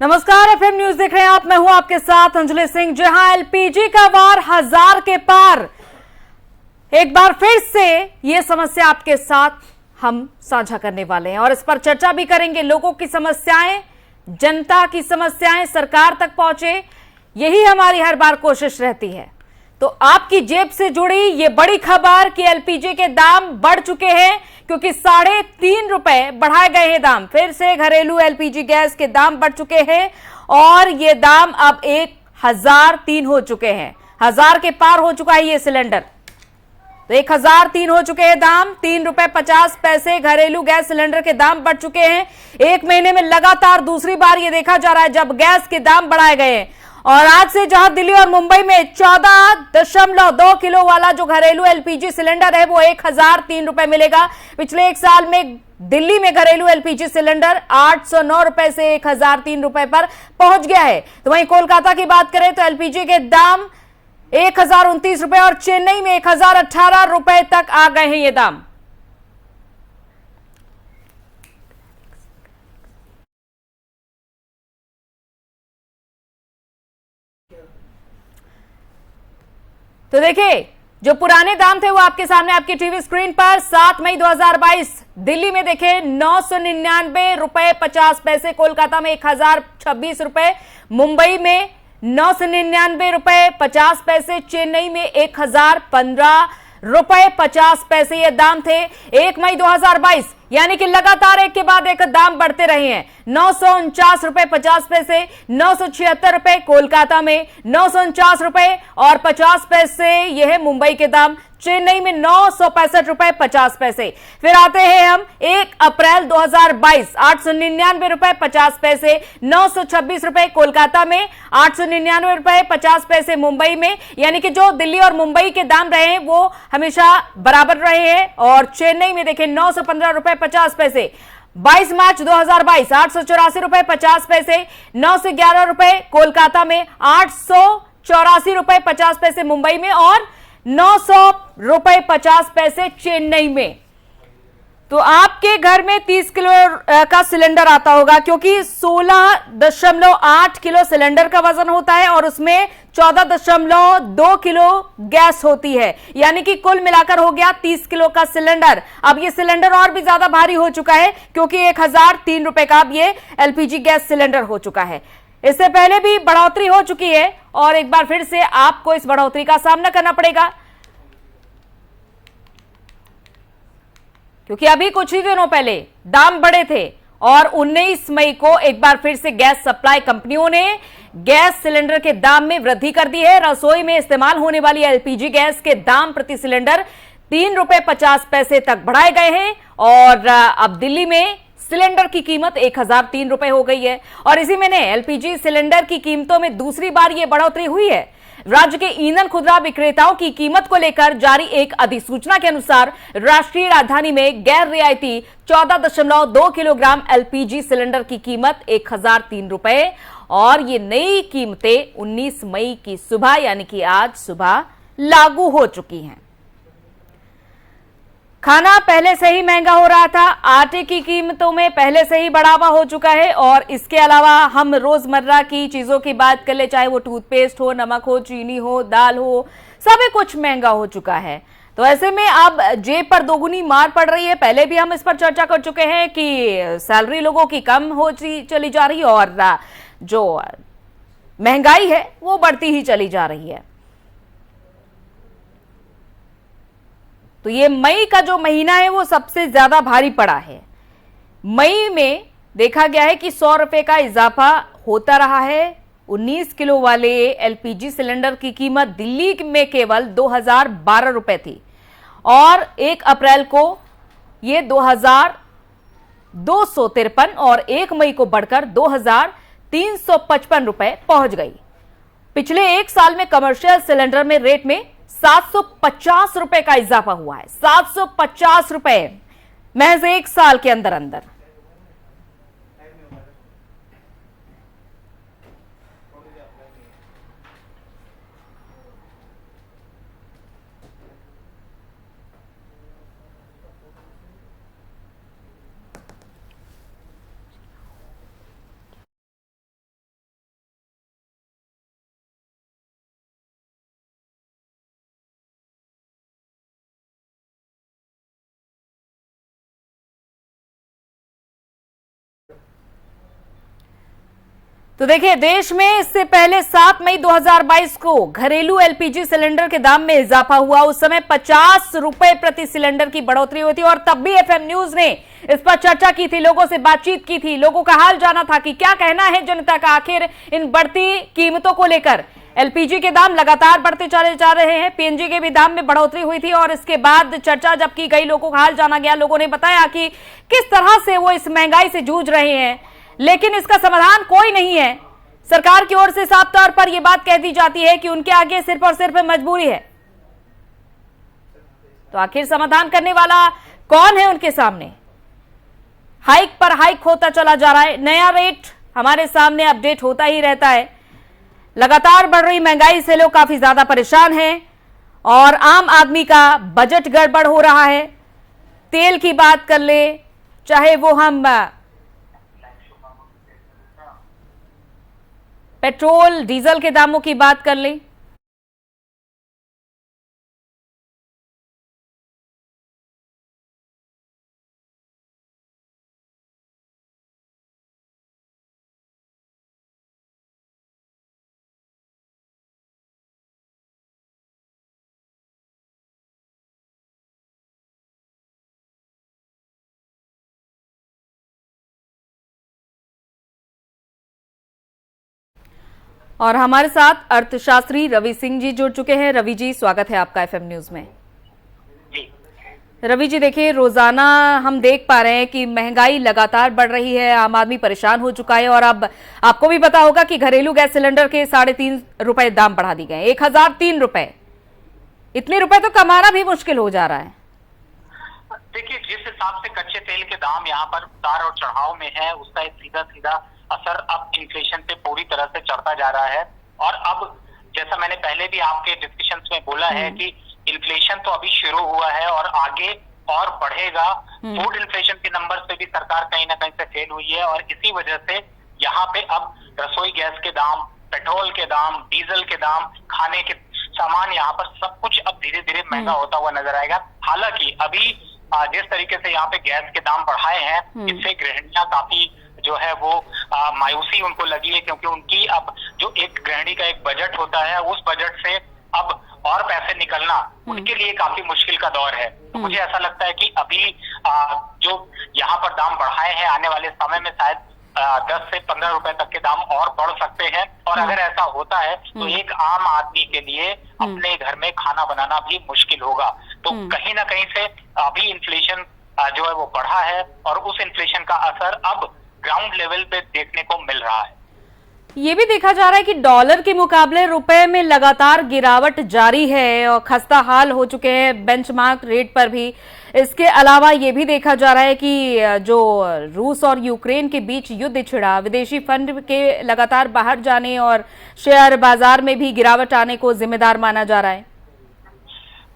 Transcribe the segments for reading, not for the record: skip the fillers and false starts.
नमस्कार, FM news देख रहे हैं आप। मैं हूं आपके साथ अंजलि सिंह। जहां एलपीजी का वार 1000 के पार, एक बार फिर से ये समस्या आपके साथ हम साझा करने वाले हैं और इस पर चर्चा भी करेंगे। लोगों की समस्याएं, जनता की समस्याएं सरकार तक पहुंचे, यही हमारी हर बार कोशिश रहती है। तो आपकी जेब से जुड़ी ये बड़ी खबर कि एलपीजी के दाम बढ़ चुके हैं, क्योंकि 3.5 रुपए बढ़ाए गए हैं दाम। फिर से घरेलू एलपीजी गैस के दाम बढ़ चुके हैं और ये दाम अब 1003 हो चुके हैं। 1000 के पार हो चुका है ये सिलेंडर। तो 1003 हो चुके हैं दाम। 3 रुपए 50 पैसे घरेलू गैस सिलेंडर के दाम बढ़ चुके हैं। एक महीने में लगातार दूसरी बार ये देखा जा रहा है जब गैस के दाम बढ़ाए गए हैं। और आज से जहां दिल्ली और मुंबई में 14.2 किलो वाला जो घरेलू एलपीजी सिलेंडर है वो 1003 रुपए मिलेगा। पिछले एक साल में दिल्ली में घरेलू एलपीजी सिलेंडर 809 रुपए से 1003 रुपए पर पहुंच गया है। तो वहीं कोलकाता की बात करें तो एलपीजी के दाम 1029 रुपए और चेन्नई में 1018 रुपए तक आ गए हैं ये दाम। तो देखिए, जो पुराने दाम थे वो आपके सामने आपकी टीवी स्क्रीन पर। 7 मई 2022 दिल्ली में देखे 999 रुपए 50 पैसे, कोलकाता में 1026 रुपए, मुंबई में 999 रुपए 50 पैसे, चेन्नई में 1015 रुपए 50 पैसे ये दाम थे 1 मई 2022। यानी कि लगातार एक के बाद एक दाम बढ़ते रहे हैं। 949 रुपए 50 पैसे, 976 रुपए कोलकाता में, 949 रुपए और 50 पैसे यह है मुंबई के दाम। चेन्नई में 965 रुपए 50 पैसे। फिर आते हैं हम 1 अप्रैल 2022, 899 रुपए 50 पैसे, 926 रुपए कोलकाता में, 899 रुपए 50 पैसे मुंबई में। यानी कि जो दिल्ली और मुंबई के दाम रहे हैं वो हमेशा बराबर रहे हैं। और चेन्नई में देखें 915 रुपए 50 पैसे। 22 मार्च 2022 884 रुपए 50 पैसे, 911 रुपए कोलकाता में, 884 रुपए 50 पैसे मुंबई में और 900 रुपए 50 पैसे चेन्नई में। तो आपके घर में 30 किलो का सिलेंडर आता होगा, क्योंकि 16.8 किलो सिलेंडर का वजन होता है और उसमें 14.2 किलो गैस होती है। यानी कि कुल मिलाकर हो गया 30 किलो का सिलेंडर। अब ये सिलेंडर और भी ज्यादा भारी हो चुका है, क्योंकि 1003 रुपए का अब ये एलपीजी गैस सिलेंडर हो चुका है। इससे पहले भी बढ़ोतरी हो चुकी है और एक बार फिर से आपको इस बढ़ोतरी का सामना करना पड़ेगा, क्योंकि अभी कुछ ही दिनों पहले दाम बढ़े थे और 19 मई को एक बार फिर से गैस सप्लाई कंपनियों ने गैस सिलेंडर के दाम में वृद्धि कर दी है। रसोई में इस्तेमाल होने वाली एलपीजी गैस के दाम प्रति सिलेंडर 3 रुपए 50 पैसे तक बढ़ाए गए हैं और अब दिल्ली में सिलेंडर की कीमत 1003 रुपए हो गई है। और इसी महीने एलपीजी सिलेंडर की कीमतों में दूसरी बार यह बढ़ोतरी हुई है। राज्य के ईंधन खुदरा विक्रेताओं की कीमत को लेकर जारी एक अधिसूचना के अनुसार राष्ट्रीय राजधानी में गैर रियायती 14.2 किलोग्राम एलपीजी सिलेंडर की कीमत 1003 रुपए और ये नई कीमतें 19 मई की सुबह यानी कि आज सुबह लागू हो चुकी हैं। खाना पहले से ही महंगा हो रहा था, आटे की कीमतों में पहले से ही बढ़ावा हो चुका है और इसके अलावा हम रोजमर्रा की चीजों की बात कर ले, चाहे वो टूथपेस्ट हो, नमक हो, चीनी हो, दाल हो, सभी कुछ महंगा हो चुका है। तो ऐसे में अब जेब पर दोगुनी मार पड़ रही है। पहले भी हम इस पर चर्चा कर चुके हैं कि सैलरी लोगों की कम हो चली जा रही है और जो महंगाई है वो बढ़ती ही चली जा रही है। तो ये मई का जो महीना है वो सबसे ज्यादा भारी पड़ा है। मई में देखा गया है कि 100 रुपए का इजाफा होता रहा है। 19 किलो वाले एलपीजी सिलेंडर की कीमत दिल्ली में केवल 2012 रुपए थी और 1 अप्रैल को ये 2253 और 1 मई को बढ़कर 2355 रुपए पहुंच गई। पिछले एक साल में कमर्शियल सिलेंडर में रेट में 750 रुपए का इजाफा हुआ है। 750 रुपए महज एक साल के अंदर अंदर। तो देखिए, देश में इससे पहले 7 मई 2022 को घरेलू एलपीजी सिलेंडर के दाम में इजाफा हुआ। उस समय 50 रुपए प्रति सिलेंडर की बढ़ोतरी हुई थी और तब भी एफएम न्यूज ने इस पर चर्चा की थी, लोगों से बातचीत की थी, लोगों का हाल जाना था कि क्या कहना है जनता का आखिर इन बढ़ती कीमतों को लेकर। एलपीजी के दाम लगातार बढ़ते चले जा रहे हैं, पीएनजी के भी दाम में बढ़ोतरी हुई थी और इसके बाद चर्चा जब की गई, लोगों का हाल जाना गया, लोगों ने बताया कि किस तरह से वो इस महंगाई से जूझ रहे हैं, लेकिन इसका समाधान कोई नहीं है। सरकार की ओर से साफ तौर पर यह बात कह दी जाती है कि उनके आगे सिर्फ और सिर्फ मजबूरी है। तो आखिर समाधान करने वाला कौन है उनके सामने? हाइक पर हाइक होता चला जा रहा है, नया रेट हमारे सामने अपडेट होता ही रहता है। लगातार बढ़ रही महंगाई से लोग काफी ज्यादा परेशान हैं और आम आदमी का बजट गड़बड़ हो रहा है। तेल की बात कर ले, चाहे वो हम पेट्रोल डीजल के दामों की बात कर लें, और हमारे साथ अर्थशास्त्री रवि सिंह जी जुड़ चुके हैं। रवि जी, स्वागत है आपका एफएम न्यूज में। रवि जी, देखिए, रोजाना हम देख पा रहे हैं कि महंगाई लगातार बढ़ रही है, आम आदमी परेशान हो चुका है और अब आपको भी पता होगा कि घरेलू गैस सिलेंडर के 3.5 रुपए दाम बढ़ा दिए गए, 1003 रुपए। इतने रुपए तो कमाना भी मुश्किल हो जा रहा है। देखिए, जिस हिसाब से कच्चे तेल के दाम यहाँ पर उतार और चढ़ाव में है, उसका एक सीधा सीधा असर अब इन्फ्लेशन पे पूरी तरह से चढ़ता जा रहा है। और अब जैसा मैंने पहले भी आपके डिस्कशंस में बोला है कि इन्फ्लेशन तो अभी शुरू हुआ है और आगे और बढ़ेगा। फूड इन्फ्लेशन के नंबर पे भी सरकार कहीं ना कहीं से फेल हुई है और इसी वजह से यहाँ पे अब रसोई गैस के दाम, पेट्रोल के दाम, डीजल के दाम, खाने के सामान, यहाँ पर सब कुछ अब धीरे धीरे महंगा होता हुआ नजर आएगा। हालांकि अभी जिस तरीके से यहाँ पे गैस के दाम बढ़ाए हैं, इससे गृहिणियां काफी जो है वो मायूसी उनको लगी है, क्योंकि उनकी अब जो एक गृहिणी का एक बजट होता है, उस बजट से अब और पैसे निकलना उनके लिए काफी मुश्किल का दौर है। तो मुझे ऐसा लगता है कि अभी जो यहाँ पर दाम बढ़ाए हैं, आने वाले समय में शायद 10 से 15 रुपए तक के दाम और बढ़ सकते हैं। और अगर ऐसा होता है तो एक आम आदमी के लिए अपने घर में खाना बनाना भी मुश्किल होगा। तो कहीं ना कहीं से अभी इन्फ्लेशन जो है वो बढ़ा है और उस इन्फ्लेशन का असर अब ग्राउंड लेवल पे देखने को मिल रहा है। ये भी देखा जा रहा है कि डॉलर के मुकाबले रुपए में लगातार गिरावट जारी है और खस्ता हाल हो चुके हैं बेंचमार्क रेट पर भी। इसके अलावा ये भी देखा जा रहा है कि जो रूस और यूक्रेन के बीच युद्ध छिड़ा, विदेशी फंड के लगातार बाहर जाने और शेयर बाजार में भी गिरावट आने को जिम्मेदार माना जा रहा है।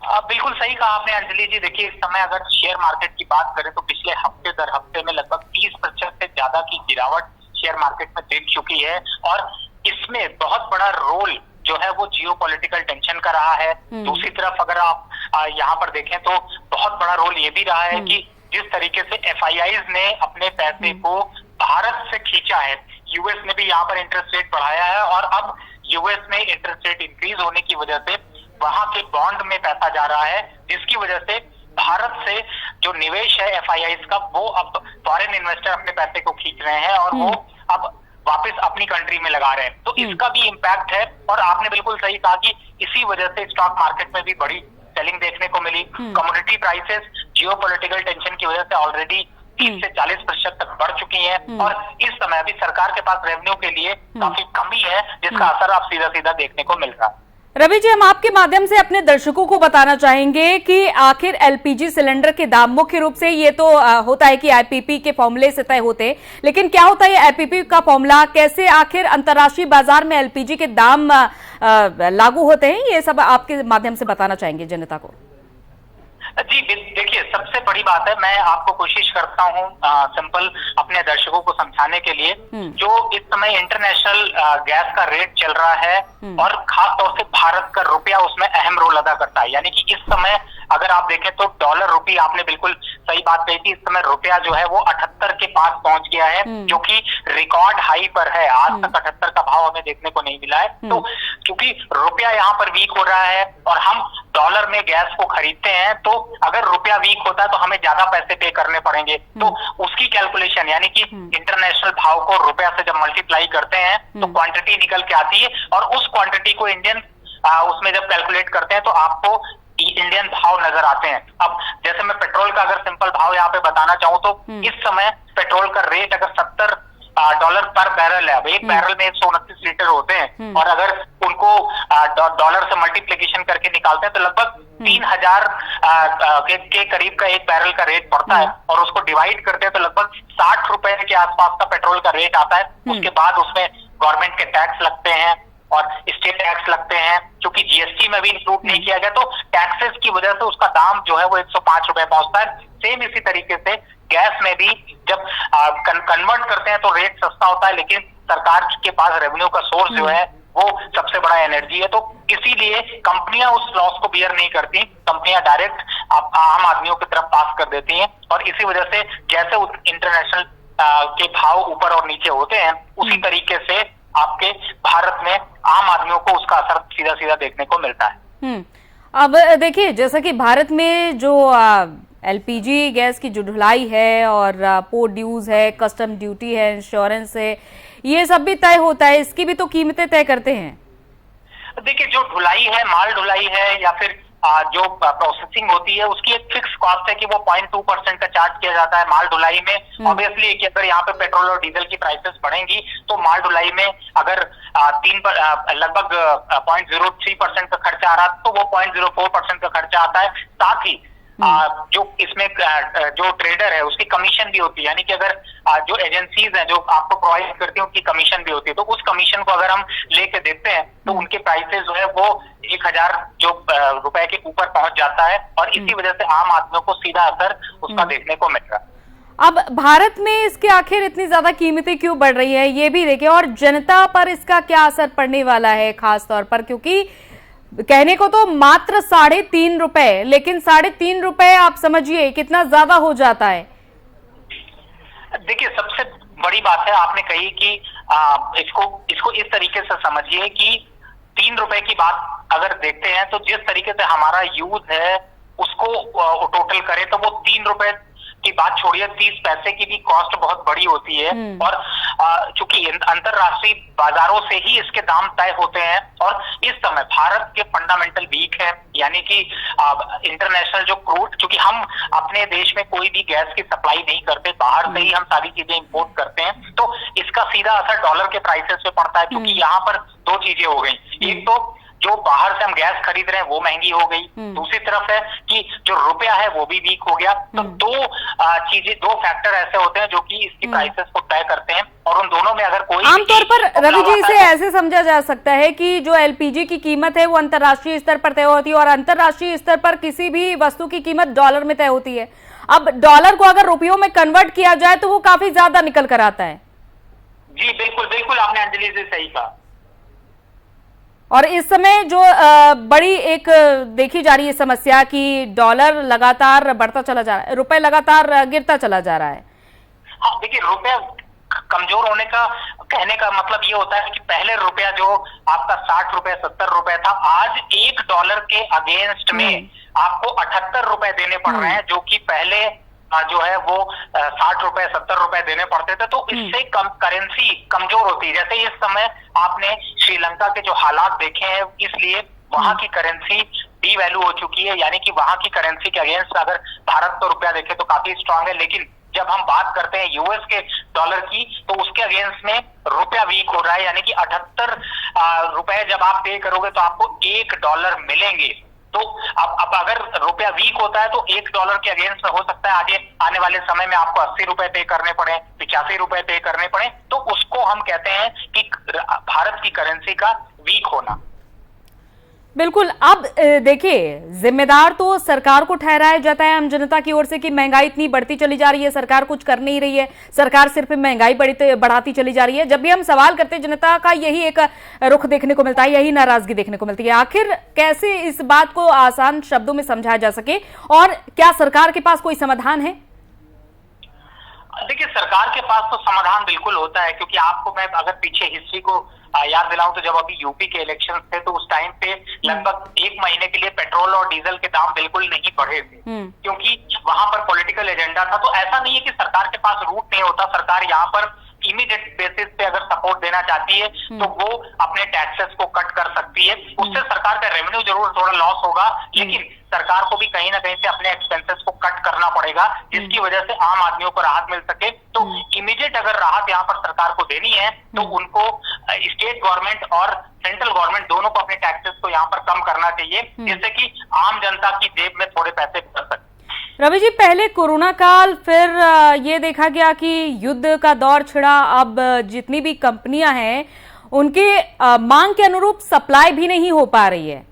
बिल्कुल सही कहा आपने अंजलि जी। देखिए, इस समय अगर शेयर मार्केट की बात करें तो पिछले हफ्ते दर हफ्ते में लगभग 30% से ज्यादा की गिरावट शेयर मार्केट में दिख चुकी है और इसमें बहुत बड़ा रोल जो है वो जियोपॉलिटिकल टेंशन का रहा है। दूसरी तरफ अगर आप यहाँ पर देखें तो बहुत बड़ा रोल ये भी रहा है कि जिस तरीके से एफआईआईज ने अपने पैसे को भारत से खींचा है, यूएस ने भी यहाँ पर इंटरेस्ट रेट बढ़ाया है और अब यूएस में इंटरेस्ट रेट इंक्रीज होने की वजह से वहां के बॉन्ड में पैसा जा रहा है, जिसकी वजह से भारत से जो निवेश है एफआईआईज का, वो अब फॉरेन इन्वेस्टर अपने पैसे को खींच रहे हैं और वो अब वापस अपनी कंट्री में लगा रहे हैं। तो इसका भी इम्पैक्ट है और आपने बिल्कुल सही कहा कि इसी वजह से स्टॉक मार्केट में भी बड़ी सेलिंग देखने को मिली। कमोडिटी प्राइसेस जियोपॉलिटिकल टेंशन की वजह से ऑलरेडी 30 से 40% तक बढ़ चुकी हैं और इस समय अभी सरकार के पास रेवेन्यू के लिए काफी कमी है, जिसका असर आप सीधा सीधा देखने को मिल रहा है। रवि जी, हम आपके माध्यम से अपने दर्शकों को बताना चाहेंगे कि आखिर एलपीजी सिलेंडर के दाम मुख्य रूप से ये तो होता है कि आईपीपी के फॉर्मूले से तय होते हैं, लेकिन क्या होता है ये आईपीपी का फॉर्मूला, कैसे आखिर अंतर्राष्ट्रीय बाजार में एलपीजी के दाम लागू होते हैं, ये सब आपके माध्यम से बताना चाहेंगे जनता को। जी देखिए, सबसे बड़ी बात है, मैं आपको कोशिश करता हूँ सिंपल अपने दर्शकों को समझाने के लिए। जो इस समय इंटरनेशनल गैस का रेट चल रहा है और खास तौर से भारत का रुपया उसमें अहम रोल अदा करता है। यानी कि इस समय अगर आप देखें तो डॉलर रुपी, आपने बिल्कुल सही बात कही थी, इस समय रुपया जो है वो 78 के पास पहुंच गया है, जो कि रिकॉर्ड हाई पर है। आज तक 78 का भाव हमें देखने को नहीं मिला है। तो क्योंकि रुपया यहाँ पर वीक हो रहा है और हम डॉलर में गैस को खरीदते हैं, तो अगर रुपया वीक होता है तो हमें ज्यादा पैसे पे करने पड़ेंगे। तो उसकी कैलकुलेशन यानी कि इंटरनेशनल भाव को रुपया से जब मल्टीप्लाई करते हैं तो क्वांटिटी निकल के आती है, और उस क्वांटिटी को इंडियन उसमें जब कैलकुलेट करते हैं तो आपको इंडियन भाव नजर आते हैं। अब जैसे मैं पेट्रोल का अगर सिंपल भाव यहाँ पे बताना चाहूँ तो इस समय पेट्रोल का रेट अगर $70 पर बैरल है। अब एक बैरल में 129 लीटर होते हैं, और अगर उनको डॉलर से मल्टीप्लिकेशन करके निकालते हैं तो लगभग 3000 के करीब का एक बैरल का रेट पड़ता है, और उसको डिवाइड करते हैं तो लगभग 60 रुपए के आसपास का पेट्रोल का रेट आता है। उसके बाद उसमें गवर्नमेंट के टैक्स लगते हैं और स्टेट टैक्स लगते हैं, क्योंकि जीएसटी में भी इंक्लूड नहीं किया गया, तो टैक्सेस की वजह से उसका दाम जो है वो 105 रुपए पहुंचता है। सेम इसी तरीके से गैस में भी जब कन्वर्ट करते हैं तो रेट सस्ता होता है, लेकिन सरकार के पास रेवेन्यू का सोर्स जो है वो सबसे बड़ा एनर्जी है। तो इसीलिए कंपनियां उस लॉस को बियर नहीं करती, कंपनियां डायरेक्ट आम आदमियों की तरफ पास कर देती हैं, और इसी वजह से जैसे इंटरनेशनल के भाव ऊपर और नीचे होते हैं, उसी तरीके से आपके भारत में आम आदमियों को उसका असर सीधा सीधा देखने को मिलता है। अब देखिए, जैसा कि भारत में जो एलपीजी गैस की जो ढुलाई है और पोर्ट ड्यूज है, कस्टम ड्यूटी है, इंश्योरेंस है, ये सब भी तय होता है, इसकी भी तो कीमतें तय करते हैं। देखिए, जो ढुलाई है, माल ढुलाई है या फिर जो प्रोसेसिंग होती है, उसकी एक फिक्स कॉस्ट है कि वो 0.2% का चार्ज किया जाता है माल ढुलाई में। ऑब्वियसली कि अगर यहाँ पे पेट्रोल और डीजल की प्राइसेस बढ़ेंगी तो माल ढुलाई में अगर लगभग 0.03% का खर्चा आ रहा तो वो 0.04% का खर्चा आता है। साथ ही जो इसमें जो ट्रेडर है उसकी कमीशन भी होती है, यानी कि अगर जो एजेंसीज हैं जो आपको प्रोवाइड करती हैं उनकी कमीशन भी होती है, तो उस कमीशन को अगर हम लेके देते हैं तो उनके प्राइसेस जो है वो 1000 रुपए के ऊपर पहुंच जाता है, और इसी वजह से आम आदमियों को सीधा असर उसका देखने को मिल रहा है। अब भारत में इसके आखिर इतनी ज्यादा कीमतें क्यों बढ़ रही है, ये भी देखिए, और जनता पर इसका क्या असर पड़ने वाला है खास तौर पर, क्योंकि कहने को तो मात्र 3.5 रुपए, लेकिन 3.5 रुपए आप समझिए कितना ज्यादा हो जाता है। देखिए, सबसे बड़ी बात है आपने कही कि इसको इस तरीके से समझिए कि 3 रुपए की बात अगर देखते हैं तो जिस तरीके से हमारा यूज है उसको टोटल करें तो वो 3 रुपए की बात छोड़िए, 30 पैसे की भी कॉस्ट बहुत बड़ी होती है। और चूंकि अंतरराष्ट्रीय बाजारों से ही इसके दाम तय होते हैं, और इस समय भारत के फंडामेंटल वीक है, यानी कि इंटरनेशनल जो क्रूड, क्योंकि हम अपने देश में कोई भी गैस की सप्लाई नहीं करते, बाहर से ही हम सारी चीजें इंपोर्ट करते हैं, तो इसका सीधा असर डॉलर के प्राइसेस पे पड़ता है। क्योंकि यहाँ पर दो चीजें हो गई, एक तो जो बाहर से हम गैस खरीद रहे हैं वो महंगी हो गई, दूसरी तरफ है कि जो रुपया है वो भी वीक हो गया। तो दो फैक्टर ऐसे होते हैं जो कि इसकी प्राइसेस को तय करते हैं, और उन दोनों में अगर कोई आमतौर पर रवि जी इसे ऐसे समझा जा सकता है कि जो एलपीजी की कीमत है वो अंतर्राष्ट्रीय स्तर पर तय होती है, और अंतर्राष्ट्रीय स्तर पर किसी भी वस्तु की कीमत डॉलर में तय होती है। अब डॉलर को अगर रुपयों में कन्वर्ट किया जाए तो वो काफी ज्यादा निकल कर आता है। जी बिल्कुल बिल्कुल, आपने अंजलि से सही कहा। और इस समय जो बड़ी एक देखी जा रही है समस्या कि डॉलर लगातार बढ़ता चला जा रहा है, रुपए लगातार गिरता चला जा रहा है। हाँ, देखिए, रुपया कमजोर होने का कहने का मतलब ये होता है कि पहले रुपया जो आपका 60 रुपए 70 रुपए था, आज $1 के अगेंस्ट में आपको 78 रुपए देने पड़ रहे हैं, जो कि पहले जो है वो 60 रुपए 70 रुपए देने पड़ते थे। तो इससे करेंसी कमजोर होती है। जैसे इस समय आपने श्रीलंका के जो हालात देखे हैं, इसलिए वहां की करेंसी डीवैल्यू हो चुकी है, यानी कि वहां की करेंसी के अगेंस्ट अगर भारत का रुपया देखे तो काफी स्ट्रांग है, लेकिन जब हम बात करते हैं यूएस के डॉलर की तो उसके अगेंस्ट में रुपया वीक हो रहा है, यानी कि 78 रुपए जब आप पे करोगे तो आपको $1 मिलेंगे। तो अब अगर रुपया वीक होता है तो $1 के अगेंस्ट में हो सकता है आगे आने वाले समय में आपको 80 रुपए पे करने पड़े, 85 रुपए पे करने पड़े, तो उसको हम कहते हैं कि भारत की करेंसी का वीक होना। बिल्कुल। अब देखिए, जिम्मेदार तो सरकार को ठहराया जाता है आम जनता की ओर से कि महंगाई इतनी बढ़ती चली जा रही है, सरकार कुछ कर नहीं रही है, सरकार सिर्फ महंगाई बढ़ाती चली जा रही है। जब भी हम सवाल करते हैं, जनता का यही एक रुख देखने को मिलता है, यही नाराजगी देखने को मिलती है। आखिर कैसे इस बात को आसान शब्दों में समझाया जा सके, और क्या सरकार के पास कोई समाधान है? देखिए, सरकार के पास तो समाधान बिल्कुल होता है, क्योंकि आपको मैं अगर पीछे हिस्ट्री को याद दिलाऊं तो जब अभी यूपी के इलेक्शन थे तो उस टाइम पे लगभग 1 महीने के लिए पेट्रोल और डीजल के दाम बिल्कुल नहीं बढ़े थे, क्योंकि वहां पर पॉलिटिकल एजेंडा था। तो ऐसा नहीं है कि सरकार के पास रूट नहीं होता। सरकार यहाँ पर इमीडिएट बेसिस पे अगर सपोर्ट देना चाहती है तो वो अपने टैक्सेस को कट कर सकती है। उससे सरकार का रेवेन्यू जरूर थोड़ा लॉस होगा, लेकिन सरकार को भी कहीं ना कहीं से अपने एक्सपेंसेस को कट करना पड़ेगा, जिसकी वजह से आम आदमियों को राहत मिल सके। तो इमीडिएट अगर राहत यहाँ पर सरकार को देनी है तो उनको स्टेट गवर्नमेंट और सेंट्रल गवर्नमेंट दोनों को अपने टैक्सेस को यहाँ पर कम करना चाहिए, जिससे कि आम जनता की जेब में थोड़े पैसे बच सके। रवि जी, पहले कोरोना काल, फिर ये देखा गया कि युद्ध का दौर छिड़ा। अब जितनी भी कंपनियां हैं उनके मांग के अनुरूप सप्लाई भी नहीं हो पा रही है।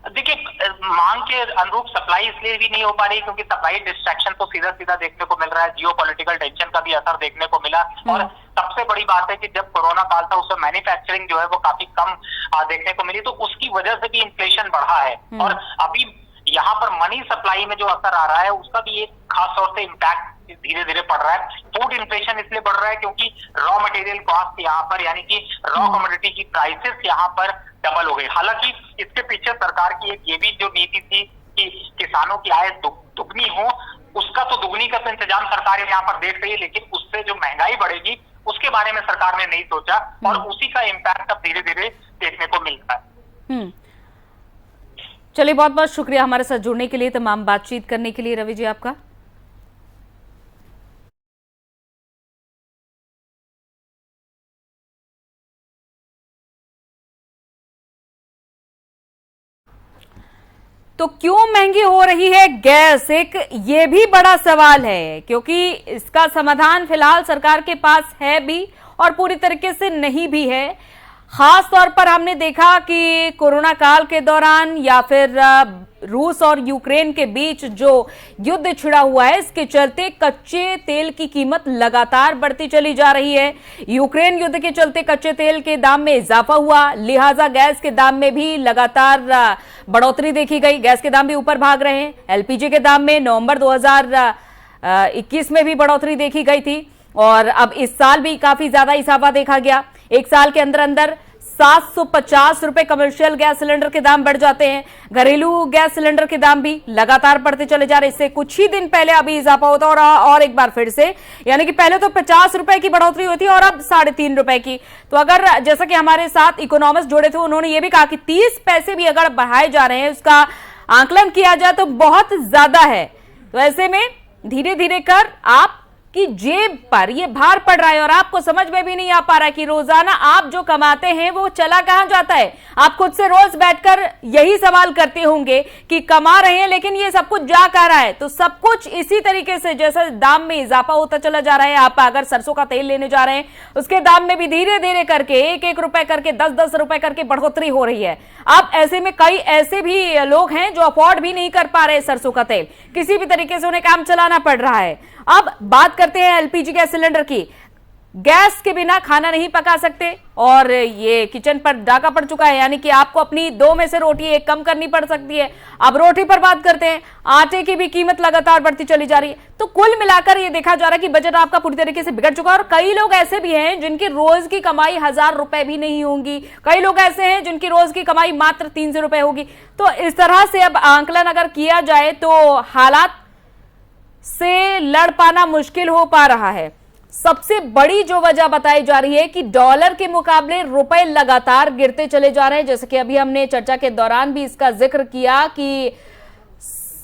देखिए, मांग के अनुरूप सप्लाई इसलिए भी नहीं हो पा रही क्योंकि सप्लाई डिस्ट्रैक्शन तो सीधा सीधा देखने को मिल रहा है, जियोपॉलिटिकल टेंशन का भी असर देखने को मिला। और सबसे बड़ी बात है कि जब कोरोना काल था उसमें मैन्युफैक्चरिंग जो है वो काफी कम देखने को मिली, तो उसकी वजह से भी इन्फ्लेशन बढ़ा है। और अभी यहाँ पर मनी सप्लाई में जो असर आ रहा है उसका भी एक खास तौर से इम्पैक्ट धीरे धीरे पड़ रहा है। फूड इन्फ्लेशन इसलिए बढ़ रहा है क्योंकि रॉ मटेरियल कॉस्ट यहाँ पर, यानी कि रॉ कमोडिटी की प्राइसेस यहाँ पर डबल हो गई। हालांकि इसके पीछे सरकार की एक ये भी जो नीति थी कि किसानों की आय दुगनी हो, उसका तो दुगनी का तो इंतजाम सरकार यहाँ पर देख रही है, लेकिन उससे जो महंगाई बढ़ेगी उसके बारे में सरकार ने नहीं सोचा, और उसी का इम्पैक्ट अब धीरे धीरे देखने को मिल रहा है। चलिए, बहुत बहुत शुक्रिया हमारे साथ जुड़ने के लिए, तमाम बातचीत करने के लिए रवि जी आपका। तो क्यों महंगी हो रही है गैस, एक ये भी बड़ा सवाल है, क्योंकि इसका समाधान फिलहाल सरकार के पास है भी और पूरी तरीके से नहीं भी है। खास तौर पर हमने देखा कि कोरोना काल के दौरान या फिर रूस और यूक्रेन के बीच जो युद्ध छिड़ा हुआ है, इसके चलते कच्चे तेल की कीमत लगातार बढ़ती चली जा रही है। यूक्रेन युद्ध के चलते कच्चे तेल के दाम में इजाफा हुआ, लिहाजा गैस के दाम में भी लगातार बढ़ोतरी देखी गई। गैस के दाम भी ऊपर भाग रहे हैं। एलपीजी के दाम में नवंबर 2021 में भी बढ़ोतरी देखी गई थी, और अब इस साल भी काफी ज्यादा इजाफा देखा गया। एक साल के अंदर अंदर 750 रुपए कमर्शियल गैस सिलेंडर के दाम बढ़ जाते हैं। घरेलू गैस सिलेंडर के दाम भी लगातार बढ़ते चले जा रहे हैं। इससे कुछ ही दिन पहले अभी इजाफा होता और एक बार फिर से, यानी कि पहले तो 50 रुपए की बढ़ोतरी हुई थी और अब 3.5 रुपए की। तो अगर, जैसा कि हमारे साथ इकोनॉमिस्ट जुड़े थे, उन्होंने ये भी कहा कि 30 पैसे भी अगर बढ़ाए जा रहे हैं, उसका आंकलन किया जाए तो बहुत ज्यादा है। तो ऐसे में धीरे धीरे कर आप कि जेब पर ये भार पड़ रहा है, और आपको समझ में भी नहीं आ पा रहा है कि रोजाना आप जो कमाते हैं वो चला कहां जाता है। आप खुद से रोज बैठकर यही सवाल करते होंगे कि कमा रहे हैं लेकिन ये सब कुछ जा कहां रहा है। तो सब कुछ इसी तरीके से, जैसे दाम में इजाफा होता चला जा रहा है। आप अगर सरसों का तेल लेने जा रहे हैं, उसके दाम में भी धीरे धीरे करके 1-1 रुपए करके 10-10 रुपए करके बढ़ोतरी हो रही है। अब ऐसे में कई ऐसे भी लोग हैं जो अफोर्ड भी नहीं कर पा रहे सरसों का तेल, किसी भी तरीके से उन्हें काम चलाना पड़ रहा है। अब बात करते हैं एलपीजी गैस सिलेंडर की। गैस के बिना खाना नहीं पका सकते, और ये किचन पर डाका पड़ चुका है, यानी कि आपको अपनी 2 में से रोटी एक कम करनी पड़ सकती है। अब रोटी पर बात करते हैं, आटे की भी कीमत लगातार बढ़ती चली जा रही है। तो कुल मिलाकर ये देखा जा रहा है कि बजट आपका पूरी तरीके से बिगड़ चुका है। और कई लोग ऐसे भी हैं जिनकी रोज की कमाई 1000 रुपए भी नहीं होंगी, कई लोग ऐसे हैं जिनकी रोज की कमाई मात्र 300 रुपए होगी। तो इस तरह से अब आंकलन अगर किया जाए तो हालात से लड़ पाना मुश्किल हो पा रहा है। सबसे बड़ी जो वजह बताई जा रही है कि डॉलर के मुकाबले रुपए लगातार गिरते चले जा रहे हैं। जैसे कि अभी हमने चर्चा के दौरान भी इसका जिक्र किया कि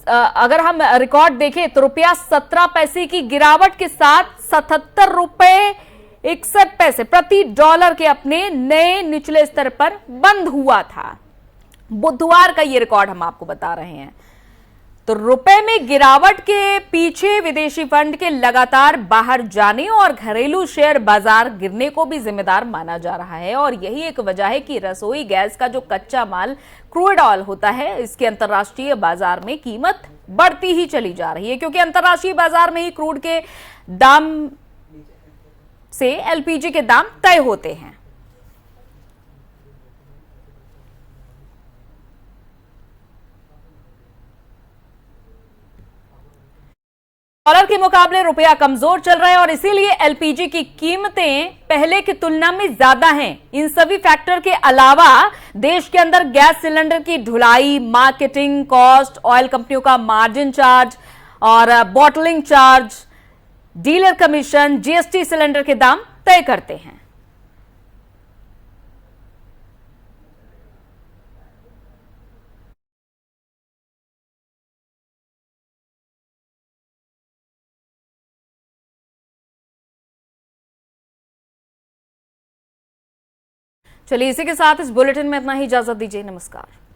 अगर हम रिकॉर्ड देखें तो रुपया 17 पैसे की गिरावट के साथ 77 रुपए 61 पैसे प्रति डॉलर के अपने नए निचले स्तर पर बंद हुआ था। बुधवार का ये रिकॉर्ड हम आपको बता रहे हैं। तो रुपए में गिरावट के पीछे विदेशी फंड के लगातार बाहर जाने और घरेलू शेयर बाजार गिरने को भी जिम्मेदार माना जा रहा है। और यही एक वजह है कि रसोई गैस का जो कच्चा माल क्रूड ऑयल होता है, इसके अंतर्राष्ट्रीय बाजार में कीमत बढ़ती ही चली जा रही है, क्योंकि अंतर्राष्ट्रीय बाजार में ही क्रूड के दाम से एलपीजी के दाम तय होते हैं। डॉलर के मुकाबले रुपया कमजोर चल रहा है और इसीलिए एलपीजी की कीमतें पहले की तुलना में ज्यादा हैं। इन सभी फैक्टर के अलावा देश के अंदर गैस सिलेंडर की ढुलाई, मार्केटिंग कॉस्ट, ऑयल कंपनियों का मार्जिन चार्ज और bottling charge, dealer commission, GST cylinder के दाम तय करते हैं। चलिए, इसी के साथ इस बुलेटिन में इतना ही। इजाजत दीजिए। नमस्कार।